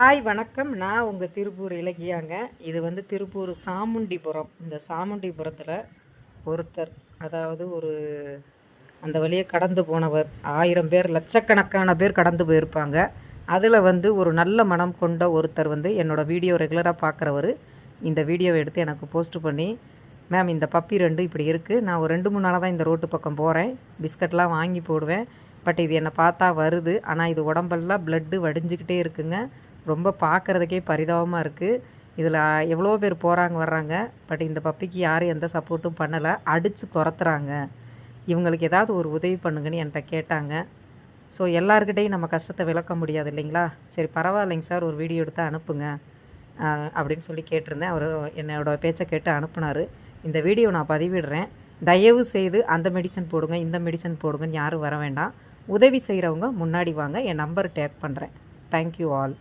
Hi வணக்கம். நான் உங்கள் திருப்பூர் இலக்கியாங்க. இது வந்து திருப்பூர் சாமுண்டிபுரம். இந்த சாமுண்டிபுரத்தில் ஒருத்தர், அதாவது அந்த வழியை கடந்து போனவர், 1000 பேர், லட்சக்கணக்கான பேர் கடந்து போயிருப்பாங்க. அதில் வந்து ஒரு நல்ல மனம் கொண்ட ஒருத்தர் வந்து என்னோடய வீடியோ ரெகுலராக பார்க்குறவர் இந்த வீடியோவை எடுத்து எனக்கு போஸ்ட் பண்ணி, மேம் இந்த பப்பி 2 இப்படி இருக்குது, நான் ஒரு 2-3 நாளாக தான் இந்த ரோட்டு பக்கம் போகிறேன், பிஸ்கட்லாம் வாங்கி போடுவேன், பட் இது என்னை பார்த்தா வருது, ஆனால் இது உடம்பெல்லாம் ப்ளட்டு வடிஞ்சிக்கிட்டே இருக்குங்க, ரொம்ப பார்க்குறதுக்கே பரிதாபமாக இருக்குது. இதில் எவ்வளோ பேர் போகிறாங்க வர்றாங்க, பட் இந்த பப்பிக்கு யாரும் எந்த சப்போர்ட்டும் பண்ணலை, அடித்து துரத்துறாங்க, இவங்களுக்கு ஏதாவது ஒரு உதவி பண்ணுங்கன்னு என்கிட்ட கேட்டாங்க. ஸோ எல்லாருக்கிட்டையும் நம்ம கஷ்டத்தை விளக்க முடியாது இல்லைங்களா. சரி பரவாயில்லைங்க சார், ஒரு வீடியோ எடுத்து அனுப்புங்க அப்படின்னு சொல்லி கேட்டிருந்தேன். அவர் என்னோடய பேச்சை கேட்டு அனுப்புனார். இந்த வீடியோ நான் பதிவிடுறேன். தயவு செய்து அந்த மெடிசன் போடுங்க, இந்த மெடிசன் போடுங்கன்னு யாரும் வர வேண்டாம். உதவி செய்கிறவங்க முன்னாடி வாங்க, என் நம்பர் டேக் பண்ணுறேன். Thank you all.